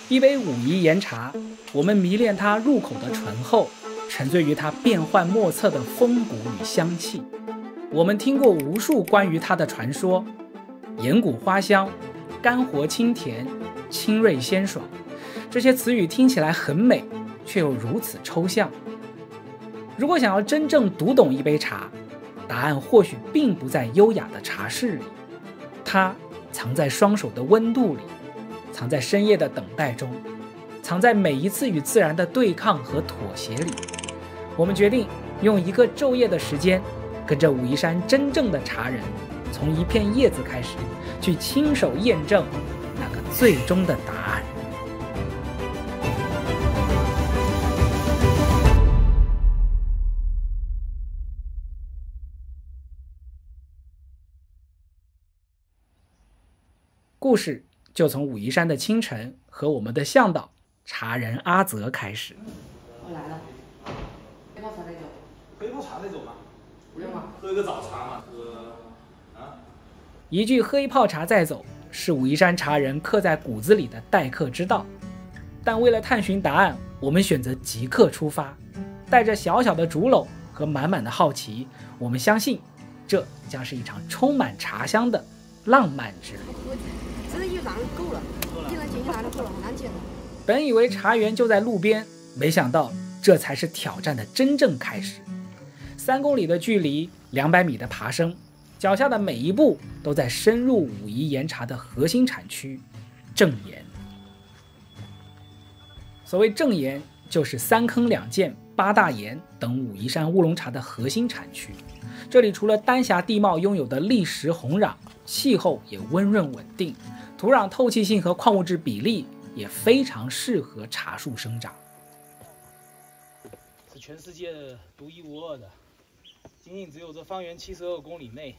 一杯武夷岩茶，我们迷恋它入口的醇厚，沉醉于它变幻莫测的风骨与香气。我们听过无数关于它的传说，岩谷花香、干活清甜、清锐鲜爽，这些词语听起来很美，却又如此抽象。如果想要真正读懂一杯茶，答案或许并不在优雅的茶室里，它藏在双手的温度里，藏在深夜的等待中，藏在每一次与自然的对抗和妥协里。我们决定用一个昼夜的时间，跟着武夷山真正的茶人，从一片叶子开始，去亲手验证那个最终的答案。故事就从武夷山的清晨和我们的向导茶人阿泽开始。我来了，黑泡茶再走。黑泡茶再走吗？不用吗？喝个早茶嘛，喝啊。一句喝一泡茶再走，是武夷山茶人刻在骨子里的待客之道。但为了探寻答案，我们选择即刻出发，带着小小的竹篓和满满的好奇，我们相信这将是一场充满茶香的浪漫之旅。这一篮够了，一篮钱一篮就够了，很难捡的。本以为茶园就在路边，没想到这才是挑战的真正开始。3公里的距离，200米的爬升，脚下的每一步都在深入武夷岩茶的核心产区正岩。所谓正岩，就是3坑2涧、8大岩等武夷山乌龙茶的核心产区。这里除了丹霞地貌拥有的砾石红壤，气候也温润稳定，土壤透气性和矿物质比例也非常适合茶树生长，是全世界独一无二的，仅仅只有这方圆72公里内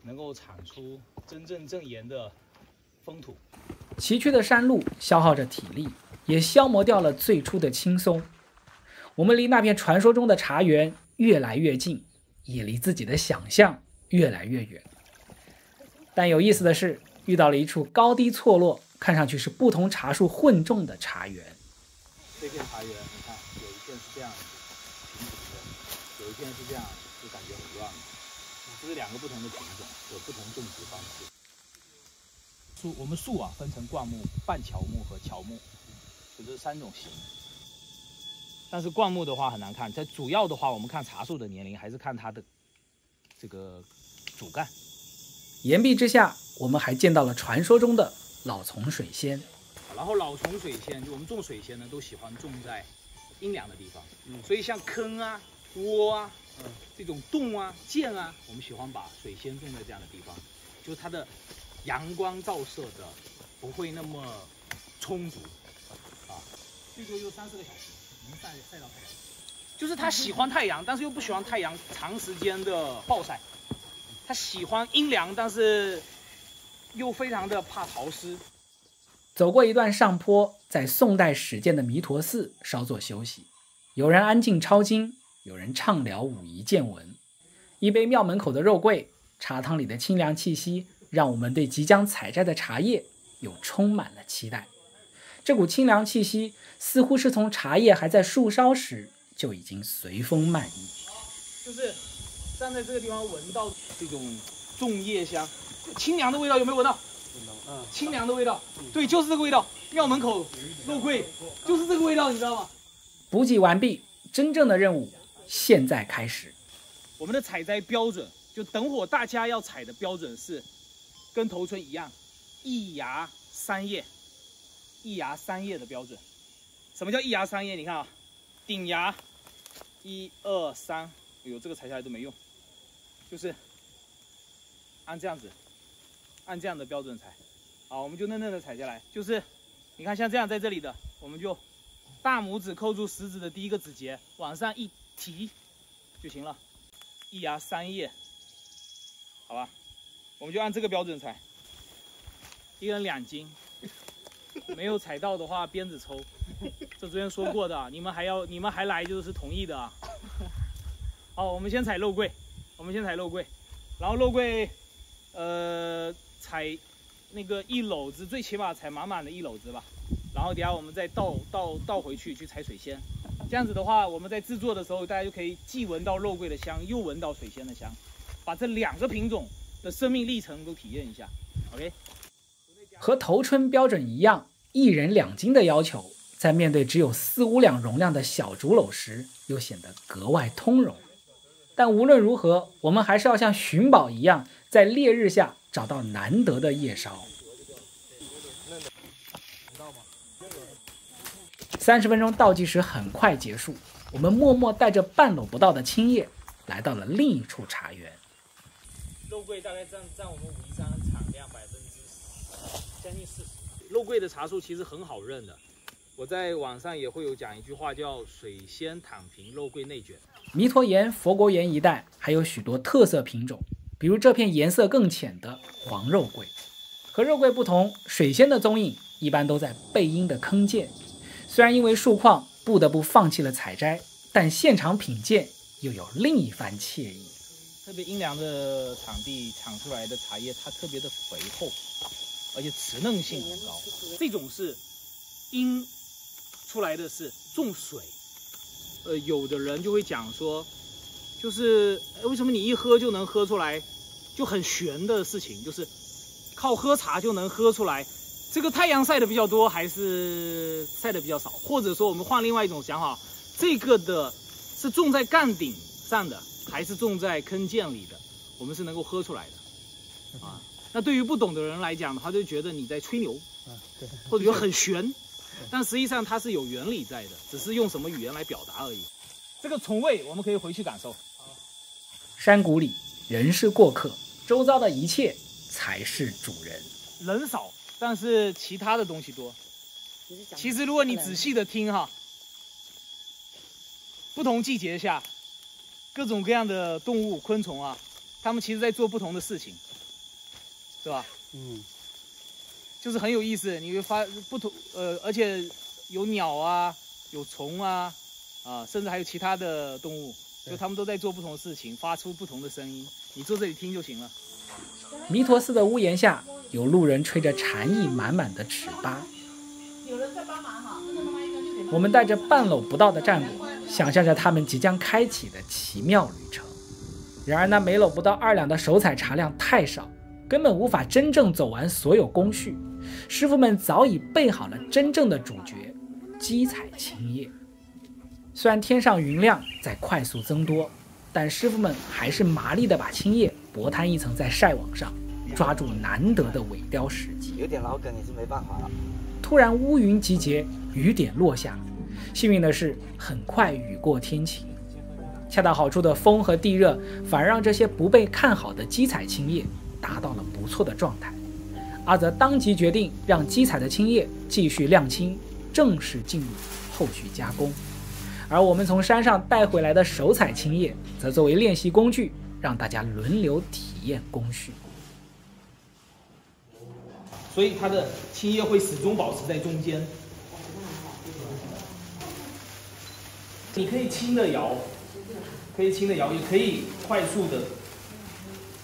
能够产出真正正岩的风土。崎岖的山路消耗着体力，也消磨掉了最初的轻松。我们离那片传说中的茶园越来越近，也离自己的想象越来越远。但有意思的是，遇到了一处高低错落，看上去是不同茶树混种的茶园。这片茶园，你看，有一片是这样平平的，有一片是这样，就感觉很乱。这是2个不同的品种，有不同种植方式。我们树啊分成灌木、半乔木和乔木，就这3种型。但是灌木的话很难看，在主要的话，我们看茶树的年龄，还是看它的这个主干。岩壁之下，我们还见到了传说中的老丛水仙。然后老丛水仙，就我们种水仙呢，都喜欢种在阴凉的地方。所以像坑啊、窝啊、这种洞啊、涧啊，我们喜欢把水仙种在这样的地方，就它的阳光照射的不会那么充足啊，最多就3-4个小时能晒到太阳。就是它喜欢太阳，但是又不喜欢太阳长时间的暴晒。它喜欢阴凉，但是又非常的怕潮湿。走过一段上坡，在宋代始建的弥陀寺稍作休息，有人安静抄经，有人畅聊武夷见闻。一杯庙门口的肉桂，茶汤里的清凉气息，让我们对即将采摘的茶叶又充满了期待。这股清凉气息似乎是从茶叶还在树梢时就已经随风漫溢，就是站在这个地方闻到这种种叶香，清凉的味道，有没有闻到？清凉的味道，对，就是这个味道。庙门口肉桂就是这个味道，你知道吗？补给完毕，真正的任务现在开始。我们的采摘标准，就等会大家要采的标准是跟头春一样，1芽3叶，1芽3叶的标准。什么叫1芽3叶？你看啊，顶芽1、2、3，哎呦，这个采下来都没用，就是按这样子，按这样的标准采。好，我们就嫩嫩的采下来，就是你看像这样在这里的，我们就大拇指扣住食指的第1个指节，往上一提就行了。1芽3叶，好吧，我们就按这个标准采，一人2斤，没有采到的话鞭子抽，这昨天说过的，你们还来就是同意的啊。好，我们先采肉桂，然后肉桂，采那个1篓子，最起码采满满的1篓子吧。然后等下我们再倒回去采水仙。这样子的话，我们在制作的时候，大家就可以既闻到肉桂的香，又闻到水仙的香，把这2个品种的生命历程都体验一下。OK， 和头春标准一样，1人2斤的要求，在面对只有4、5两容量的小竹篓时，又显得格外通融。但无论如何，我们还是要像寻宝一样，在烈日下找到难得的夜烧。30分钟倒计时很快结束，我们默默带着半篓不到的青叶，来到了另一处茶园。肉桂大概占我们武夷山产量40%，将近40%。肉桂的茶树其实很好认的，我在网上也会有讲一句话叫"水仙躺平，肉桂内卷"。弥陀岩、佛国岩一带还有许多特色品种，比如这片颜色更浅的黄肉桂。和肉桂不同，水仙的踪影一般都在背阴的坑涧。虽然因为树况不得不放弃了采摘，但现场品鉴又有另一番惬意。特别阴凉的场地产出来的茶叶，它特别的肥厚，而且持嫩性很高。这种是阴出来的是重水。有的人就会讲说，就是为什么你一喝就能喝出来，就很玄的事情，就是靠喝茶就能喝出来。这个太阳晒的比较多，还是晒的比较少？或者说，我们换另外一种想法，这个的是种在干顶上的，还是种在坑涧里的？我们是能够喝出来的啊。那对于不懂的人来讲，他就觉得你在吹牛，或者说很玄，但实际上它是有原理在的，只是用什么语言来表达而已。这个从味我们可以回去感受。山谷里人是过客，周遭的一切才是主人。人少。但是其他的东西多。其实如果你仔细的听哈，不同季节下，各种各样的动物、昆虫啊，它们其实在做不同的事情，是吧？就是很有意思。你会发不同而且有鸟啊，有虫啊，甚至还有其他的动物，就它们都在做不同的事情，发出不同的声音。你坐这里听就行了。弥陀寺的屋檐下，有路人吹着禅意满满的糍粑。我们带着半篓不到的战果，想象着他们即将开启的奇妙旅程。然而那每篓不到2两的手采茶量太少，根本无法真正走完所有工序。师傅们早已备好了真正的主角——基采青叶。虽然天上云量在快速增多，但师傅们还是麻利地把青叶薄摊一层在晒网上，抓住难得的尾雕时机。有点老梗也是没办法了。突然乌云集结，雨点落下。幸运的是，很快雨过天晴。恰到好处的风和地热，反而让这些不被看好的基采青叶达到了不错的状态。阿泽当即决定让基采的青叶继续晾青，正式进入后续加工。而我们从山上带回来的手采青叶，则作为练习工具，让大家轮流体验工序。所以它的青叶会始终保持在中间。你可以轻的摇，也可以快速的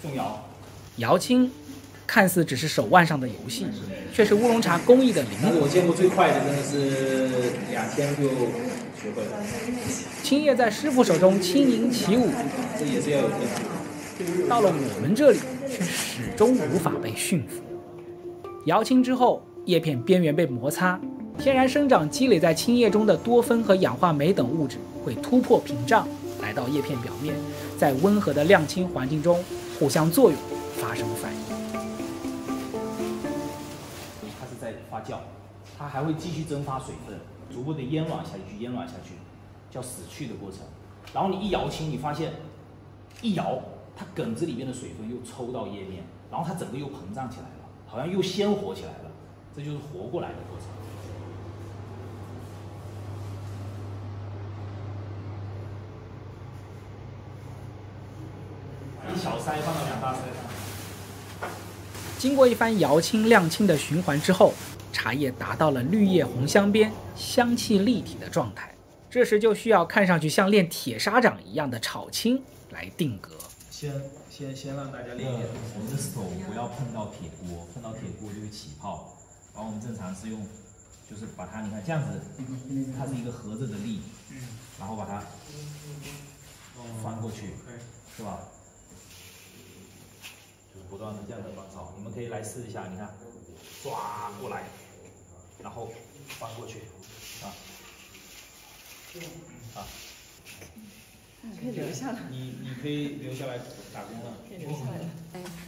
重摇。摇青看似只是手腕上的游戏，却是乌龙茶工艺的灵魂。我见过最快的真的是2天就学会了。青叶在师傅手中轻盈起舞，这也是要有天赋。到了我们这里，却始终无法被驯服。摇青之后，叶片边缘被摩擦，天然生长积累在青叶中的多酚和氧化酶等物质会突破屏障，来到叶片表面，在温和的晾青环境中互相作用，发生反应。它是在发酵，它还会继续蒸发水分，逐步的淹软下去，叫死去的过程。然后你一摇青，你发现一摇，它梗子里面的水分又抽到叶面，然后它整个又膨胀起来了，好像又鲜活起来了，这就是活过来的过程。1小筛放到2大筛上。经过一番摇青晾青的循环之后，茶叶达到了绿叶红香边、香气立体的状态。这时就需要看上去像练铁砂掌一样的炒青来定格。先让大家练一练。我们的手不要碰到铁锅，碰到铁锅就会起泡。然后我们正常是用就是把它，你看这样子，它是一个合着的力，然后把它翻过去，是吧？就是不断的这样的翻炒，你们可以来试一下，你看，抓过来，然后翻过去，啊，可以留下来。你可以留下来打工了。可以留下来。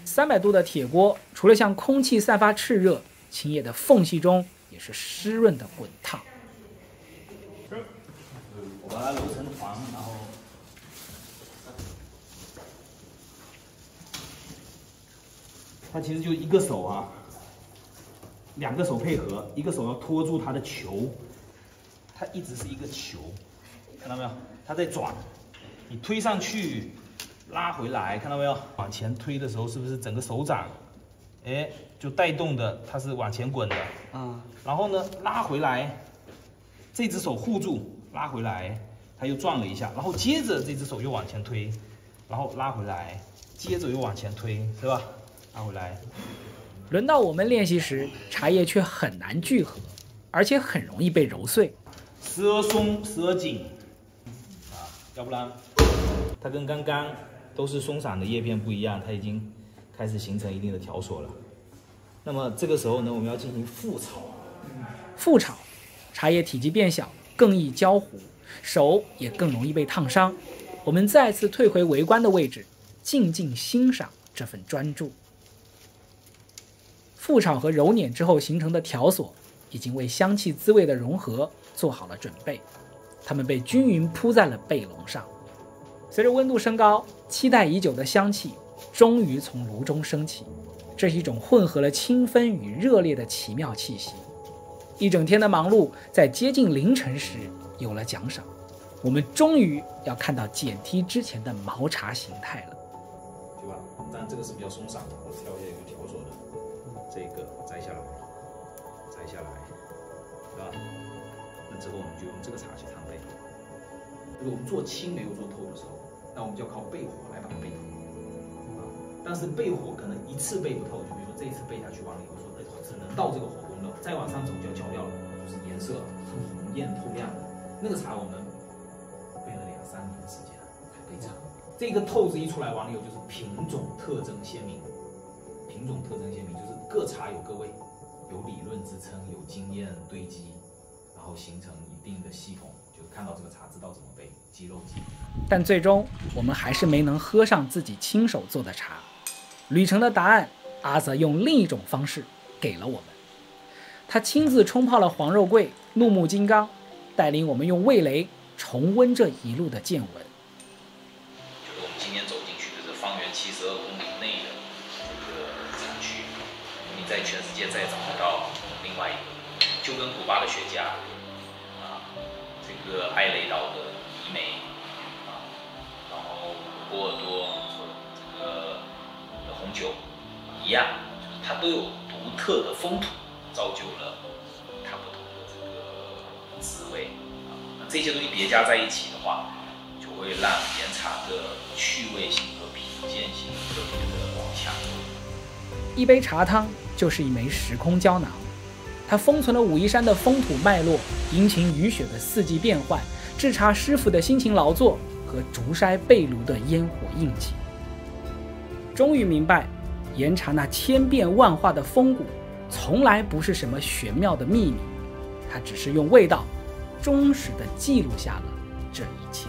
300度的铁锅，除了向空气散发炽热，青叶的缝隙中也是湿润的滚烫。我把它揉成团，然后它其实就一个手啊，2个手配合，一个手要托住它的球，它一直是一个球，看到没有？它在转，你推上去，拉回来，看到没有？往前推的时候，是不是整个手掌，哎，就带动的，它是往前滚的啊。然后呢，拉回来，这只手护住，拉回来，它又转了一下，然后接着这只手又往前推，然后拉回来，接着又往前推，是吧？拉回来。轮到我们练习时，茶叶却很难聚合，而且很容易被揉碎。时而松，时而紧，啊，要不然它跟刚刚都是松散的叶片不一样，它已经开始形成一定的条索了。那么这个时候呢，我们要进行复炒。复炒，茶叶体积变小，更易焦糊，手也更容易被烫伤。我们再次退回围观的位置，静静欣赏这份专注。复炒和揉捻之后形成的条索，已经为香气滋味的融合做好了准备，它们被均匀铺在了背笼上。随着温度升高，期待已久的香气终于从炉中升起，这是一种混合了清芬与热烈的奇妙气息。一整天的忙碌在接近凌晨时有了奖赏，我们终于要看到剪梯之前的毛茶形态了，对吧？但这个是比较松散的，我挑一下有条索的，这个摘下来，对吧？那之后我们就用这个茶去烫背。如果我们做清没有做透的时候，那我们就要靠背火来把它背透啊。但是背火可能一次背不透，就比如说这一次背下去完了以后说，只能到这个火候了，再往上走就要焦掉了，就是颜色很红艳透亮的那个茶，我们背了2-3年的时间才背成。这个透字一出来完了以后，就是品种特征鲜明。品种特征鲜明就是各茶有各味，有理论支撑，有经验堆积，然后形成一定的系统，就是看到这个茶知道怎么背，肌肉记忆。但最终我们还是没能喝上自己亲手做的茶。旅程的答案，阿泽用另一种方式给了我们。他亲自冲泡了黄肉桂、怒目金刚，带领我们用味蕾重温这一路的见闻。就是我们今天走进去的是方圆72公里内的这个产区，你在全世界再找不到另外一个，就跟古巴的雪茄啊，这个艾雷岛的怡梅啊，然后波尔多这个的红酒一样，就是它都有独特的风土，造就了它不同的这个滋味啊。那这些东西叠加在一起的话，就会让岩茶的趣味性和品鉴性特别的强。一杯茶汤就是一枚时空胶囊，它封存了武夷山的风土脉络、阴晴雨雪的四季变换、制茶师傅的辛勤劳作和竹筛焙炉的烟火印记。终于明白，岩茶那千变万化的风骨，从来不是什么玄妙的秘密，它只是用味道忠实地记录下了这一切。